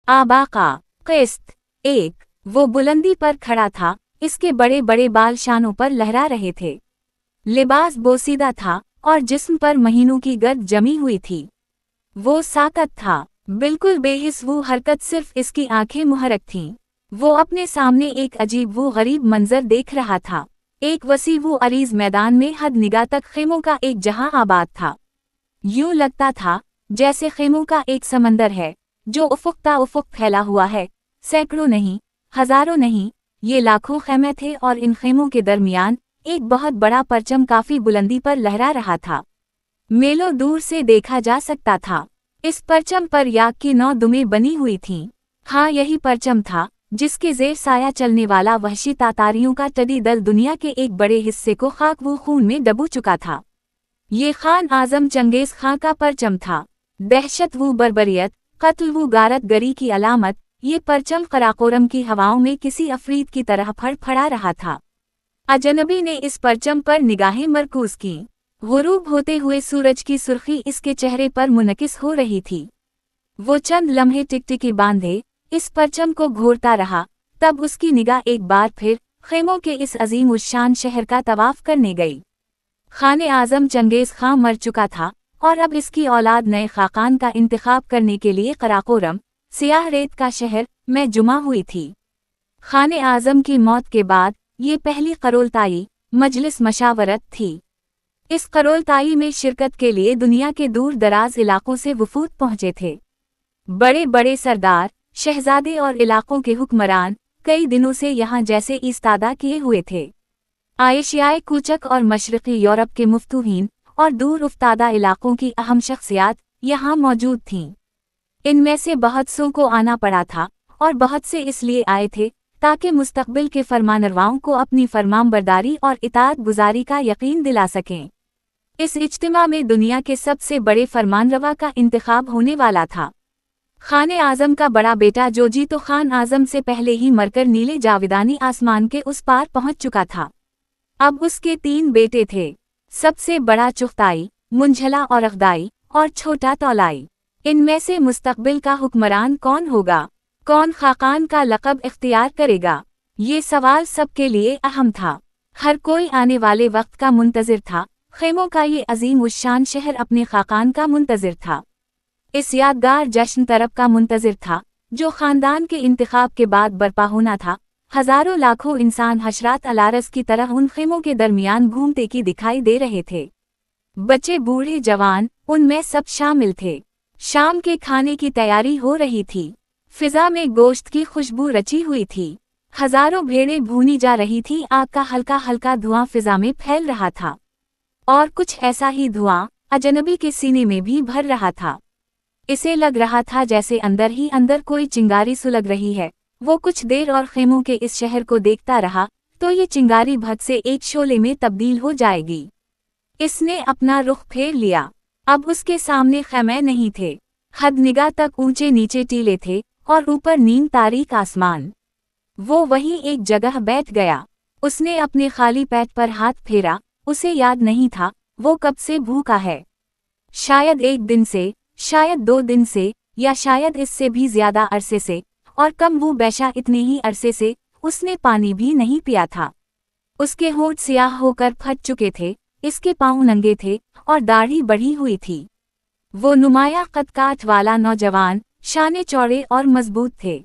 आबाका किस्त एक। वो बुलंदी पर खड़ा था, इसके बड़े बड़े बाल शानों पर लहरा रहे थे। लिबास बोसीदा था और जिस्म पर महीनों की गर्द जमी हुई थी। वो साकत था, बिल्कुल बेहिस, वो हरकत सिर्फ इसकी आंखें मुहर्रक थीं। वो अपने सामने एक अजीब वो गरीब मंजर देख रहा था। एक वसी वो अरीज मैदान में हद निगाह तक खेमों का एक जहां आबाद था। यूं लगता था जैसे खेमों का एक समंदर है जो उफुक उफुक फैला हुआ है। सैकड़ों नहीं, हजारों नहीं, ये लाखों खेमे थे और इन खेमों के दरमियान एक बहुत बड़ा परचम काफी बुलंदी पर लहरा रहा था। मेलों दूर से देखा जा सकता था। इस परचम पर याक की 9 दुमें बनी हुई थीं। हाँ, यही परचम था जिसके ज़ेर साया चलने वाला वहशी तातारियों का टडी दल दुनिया के एक बड़े हिस्से को खाक वो खून में डबो चुका था। ये खान आजम चंगेज खां का परचम था। दहशत वो बर्बरियत, कत्ल वो गारत गरी की अलामत। ये परचम कराकोरम की हवाओं में किसी अफरीद की तरह फड़फड़ा रहा था। अजनबी ने इस परचम पर निगाहें मरकूज की। गुरूब होते हुए सूरज की सुर्खी इसके चेहरे पर मुनकिस हो रही थी। वो चंद लम्हे टिकटिकी बांधे इस परचम को घूरता रहा, तब उसकी निगाह एक बार फिर खेमों के इस अजीम उश्शान शहर का तवाफ करने गई। खाने आजम चंगेज खां मर चुका था और अब इसकी औलाद नए खाकान का इंतखाब करने के लिए कराकोरम, सियाह रेत का शहर, में जुमा हुई थी। खाने आजम की मौत के बाद ये पहली करोलताई मजलिस मशावरत थी। इस करोलताई में शिरकत के लिए दुनिया के दूर दराज इलाकों से वफूद पहुंचे थे। बड़े बड़े सरदार, शहजादे और इलाकों के हुक्मरान कई दिनों से यहाँ जैसे इस्तादा किए हुए थे। एशियाई कूचक और मशरक़ी यूरोप के मुफ्तूहीन और दूर उफ्तादा इलाकों की अहम शख्सियात यहाँ मौजूद थीं। इनमें से बहुत सौ को आना पड़ा था और बहुत से इसलिए आए थे ताकि मुस्तक़बिल के फरमानरवाओं को अपनी फरमानबरदारी और इताअत गुजारी का यकीन दिला सकें। इस इज्तिमा में दुनिया के सबसे बड़े फरमानरवा का इंतखाब होने वाला था। खाने आजम का बड़ा बेटा जोजी तो खान आजम से पहले ही मरकर नीले जाविदानी आसमान के उस पार पहुंच चुका था। अब उसके 3 बेटे थे। सबसे बड़ा चुगताई, मुंझला और अगदाई और छोटा तौलाई। इनमें से मुस्तक़बिल का हुक्मरान कौन होगा, कौन खाकान का लक़ब इख्तियार करेगा, ये सवाल सबके लिए अहम था। हर कोई आने वाले वक्त का मुंतज़िर था। खेमों का ये अजीम उश्शान शहर अपने खाकान का मुंतज़िर था। इस यादगार जश्न तरफ का मुंतज़िर था जो ख़ानदान के इंतखाब के बाद बर्पा होना था। हज़ारों लाखों इंसान हशरात अलारस की तरह उन खेमों के दरमियान घूमते की दिखाई दे रहे थे। बच्चे बूढ़े जवान, उनमें सब शामिल थे। शाम के खाने की तैयारी हो रही थी। फिजा में गोश्त की खुशबू रची हुई थी। हज़ारों भेड़ें भूनी जा रही थी। आग का हल्का हल्का धुआं फिजा में फैल रहा था और कुछ ऐसा ही धुआं अजनबी के सीने में भी भर रहा था। इसे लग रहा था जैसे अंदर ही अंदर कोई चिंगारी सुलग रही है। वो कुछ देर और खेमों के इस शहर को देखता रहा तो ये चिंगारी भद से एक शोले में तब्दील हो जाएगी। इसने अपना रुख फेर लिया। अब उसके सामने खेमे नहीं थे। हद निगाह तक ऊंचे नीचे टीले थे और ऊपर नीम तारीक आसमान। वो वहीं एक जगह बैठ गया। उसने अपने खाली पेट पर हाथ फेरा। उसे याद नहीं था वो कब से भूखा है। शायद 1 दिन से, शायद 2 दिन से, या शायद इससे भी ज्यादा अरसे से, और कम वो बैशा इतने ही अरसे से उसने पानी भी नहीं पिया था। उसके होंठ सियाह होकर फट चुके थे, इसके पांव नंगे थे और दाढ़ी बढ़ी हुई थी। वो नुमाया कद-काठ वाला नौजवान, शाने चौड़े और मजबूत थे।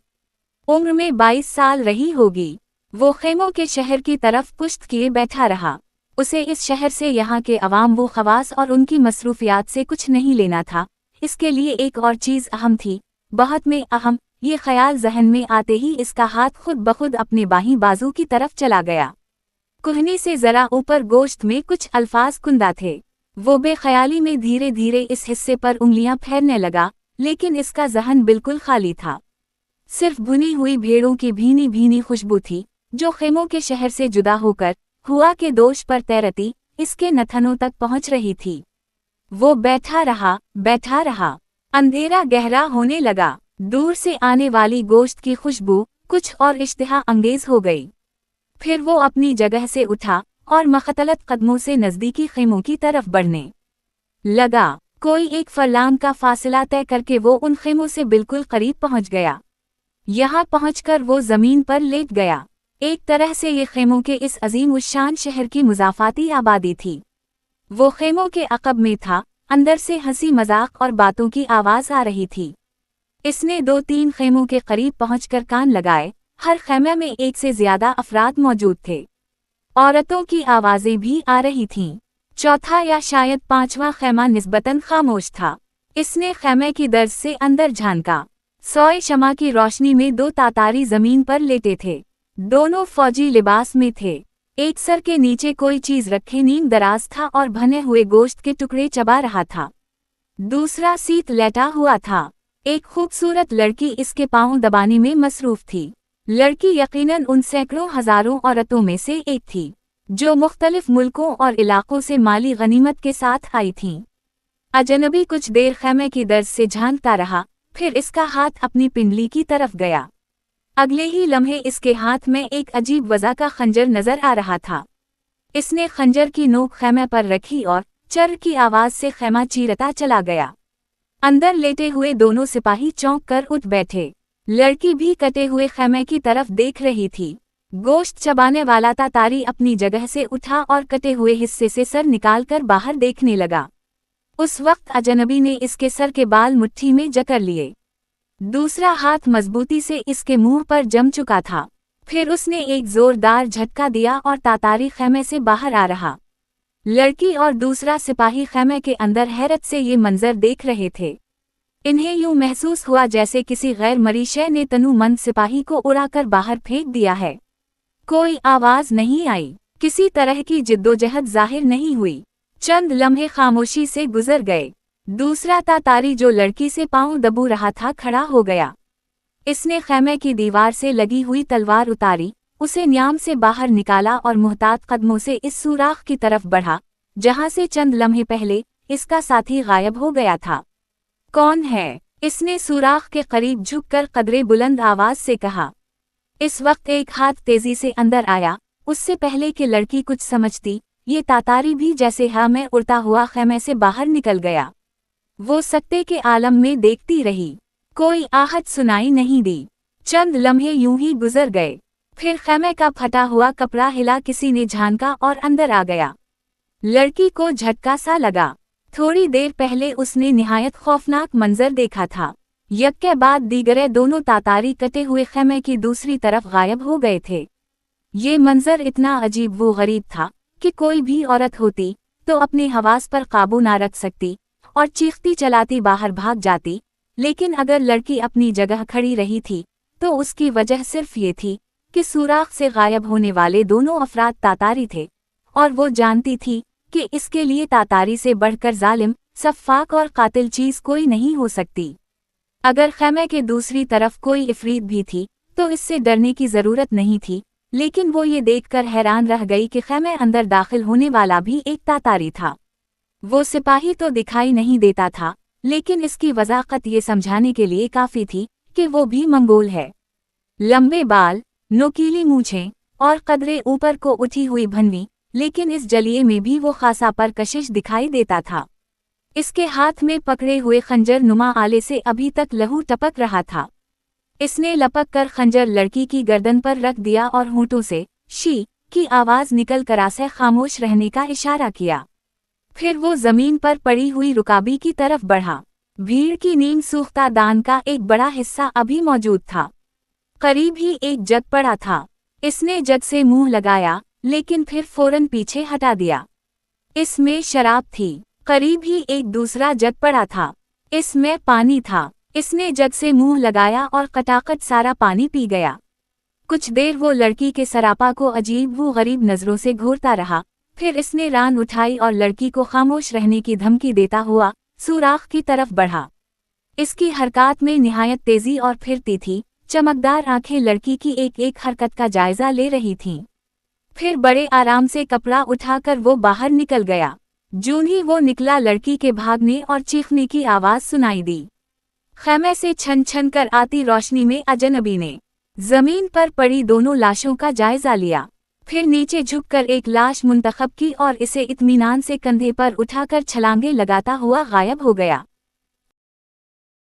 उम्र में 22 साल रही होगी। वो खेमों के शहर की तरफ पुश्त किए बैठा रहा। उसे इस शहर से, यहाँ के अवाम व खवास और उनकी मसरूफियात से कुछ नहीं लेना था। इसके लिए एक और चीज़ अहम थी, बहुत में अहम। ये ख्याल जहन में आते ही इसका हाथ खुद बखुद अपने बाहीं बाजू की तरफ चला गया। कुहनी से जरा ऊपर गोश्त में कुछ अल्फाज कुंदा थे। वो बेख्याली में धीरे धीरे इस हिस्से पर उंगलियां फेरने लगा, लेकिन इसका जहन बिल्कुल खाली था। सिर्फ भुनी हुई भेड़ों की भीनी भीनी खुशबू थी जो खेमों के शहर से जुदा होकर हुआ के दोष पर तैरती इसके नथनों तक पहुंच रही थी। वो बैठा रहा, बैठा रहा। अंधेरा गहरा होने लगा। दूर से आने वाली गोश्त की खुशबू कुछ और इश्तिहा अंगेज हो गई। फिर वो अपनी जगह से उठा और मखतलत कदमों से नजदीकी खेमों की तरफ बढ़ने लगा। कोई 1 फरलांग का फासला तय करके वो उन खेमों से बिल्कुल करीब पहुंच गया। यहाँ पहुंचकर वो जमीन पर लेट गया। एक तरह से ये खेमों के इस अजीम उशान शहर की मुजाफाती आबादी थी। वो खेमों के अकब में था, अंदर से हंसी मजाक और बातों की आवाज आ रही थी। इसने 2-3 खेमों के करीब पहुंचकर कान लगाए। हर खेमे में एक से ज्यादा अफराद मौजूद थे। औरतों की आवाजें भी आ रही थीं। चौथा या शायद 5वां खेमा निस्बतन खामोश था। इसने खेमे की दर्ज से अंदर झांका। सोए शमा की रोशनी में 2 तातारी जमीन पर लेटे थे। दोनों फौजी लिबास में थे। एक सर के नीचे कोई चीज रखे नीम दराज था और भने हुए गोश्त के टुकड़े चबा रहा था। दूसरा सीत लेटा हुआ था। एक खूबसूरत लड़की इसके पांव दबाने में मसरूफ थी। लड़की यकीनन उन सैकड़ों हजारों औरतों में से एक थी, जो मुख्तलिफ मुल्कों और इलाकों से माली गनीमत के साथ आई थीं। अजनबी कुछ देर खेमे की दर्ज से झांकता रहा, फिर इसका हाथ अपनी पिंडली की तरफ गया। अगले ही लम्हे इसके हाथ में एक अजीब वज़ा का खंजर नजर आ रहा था। इसने खंजर की नोक खेमे पर रखी और चर की आवाज से खेमा चीरता चला गया। अंदर लेटे हुए दोनों सिपाही चौंक कर उठ बैठे। लड़की भी कटे हुए खेमे की तरफ देख रही थी। गोश्त चबाने वाला तातारी अपनी जगह से उठा और कटे हुए हिस्से से सर निकालकर बाहर देखने लगा। उस वक्त अजनबी ने इसके सर के बाल मुट्ठी में जकड़ लिए। दूसरा हाथ मजबूती से इसके मुंह पर जम चुका था। फिर उसने एक जोरदार झटका दिया और तातारी खेमे से बाहर आ रहा। लड़की और दूसरा सिपाही खेमे के अंदर हैरत से ये मंजर देख रहे थे। इन्हें यूं महसूस हुआ जैसे किसी गैर मरी शय ने तनुमंद सिपाही को उड़ाकर बाहर फेंक दिया है। कोई आवाज नहीं आई, किसी तरह की जिद्दोजहद जाहिर नहीं हुई। चंद लम्हे खामोशी से गुजर गए। दूसरा तातारी जो लड़की से पांव दबू रहा था खड़ा हो गया। इसने खेमे की दीवार से लगी हुई तलवार उतारी, उसे न्याम से बाहर निकाला और मुहतात कदमों से इस सुराख की तरफ बढ़ा, जहां से चंद लम्हे पहले इसका साथी गायब हो गया था। कौन है? इसने सुराख के करीब झुककर कदरे बुलंद आवाज से कहा। इस वक्त एक हाथ तेजी से अंदर आया। उससे पहले कि लड़की कुछ समझती, ये तातारी भी जैसे हवा में उड़ता हुआ खेमे से बाहर निकल गया। वो सकते के आलम में देखती रही। कोई आहट सुनाई नहीं दी। चंद लम्हे यूं ही गुजर गए। फिर खेमे का फटा हुआ कपड़ा हिला, किसी ने झांका और अंदर आ गया। लड़की को झटका सा लगा। थोड़ी देर पहले उसने निहायत खौफनाक मंजर देखा था। यक्के बाद दीगरे दोनों तातारी कटे हुए खेमे की दूसरी तरफ गायब हो गए थे। ये मंजर इतना अजीब व गरीब था कि कोई भी औरत होती तो अपने हवास पर काबू ना रख सकती और चीखती चलाती बाहर भाग जाती। लेकिन अगर लड़की अपनी जगह खड़ी रही थी तो उसकी वजह सिर्फ ये थी कि सुराख से गायब होने वाले दोनों अफराद तातारी थे, और वो जानती थी कि इसके लिए तातारी से बढ़कर जालिम, सफ़ाक और कातिल चीज कोई नहीं हो सकती। अगर खेमे के दूसरी तरफ कोई इफरीत भी थी तो इससे डरने की जरूरत नहीं थी, लेकिन वो ये देखकर हैरान रह गई कि खेमे अंदर दाखिल होने वाला भी एक तातारी था। वो सिपाही तो दिखाई नहीं देता था, लेकिन इसकी वज़ाकत ये समझाने के लिए काफी थी कि वो भी मंगोल है। लंबे बाल, नोकीली मूछें और कदरे ऊपर को उठी हुई भनवी, लेकिन इस जलिये में भी वो खासा परकशिश दिखाई देता था। इसके हाथ में पकड़े हुए खंजर नुमा आले से अभी तक लहू टपक रहा था। इसने लपक कर खंजर लड़की की गर्दन पर रख दिया और होंठों से शी की आवाज निकल कर आसे खामोश रहने का इशारा किया। फिर वो जमीन पर पड़ी हुई रुकाबी की तरफ बढ़ा। भीड़ की नीम सूखता दान का एक बड़ा हिस्सा अभी मौजूद था। करीब ही एक जग पड़ा था। इसने जग से मुंह लगाया, लेकिन फिर फौरन पीछे हटा दिया। इसमें शराब थी। करीब ही एक दूसरा जग पड़ा था। इसमें पानी था। इसने जग से मुंह लगाया और कटाकट सारा पानी पी गया। कुछ देर वो लड़की के सरापा को अजीब व गरीब नजरों से घूरता रहा। फिर इसने रान उठाई और लड़की को खामोश रहने की धमकी देता हुआ सुराख की तरफ बढ़ा। इसकी हरकत में निहायत तेजी और फिरती थी। चमकदार आंखें लड़की की एक एक हरकत का जायजा ले रही थीं। फिर बड़े आराम से कपड़ा उठाकर वो बाहर निकल गया। जून ही वो निकला, लड़की के भागने और चीखने की आवाज सुनाई दी। खेमे से छन छन कर आती रोशनी में अजनबी ने जमीन पर पड़ी दोनों लाशों का जायजा लिया। फिर नीचे झुककर एक लाश मुंतखब की और इसे इत्मीनान से कंधे पर उठाकर छलांगे लगाता हुआ गायब हो गया।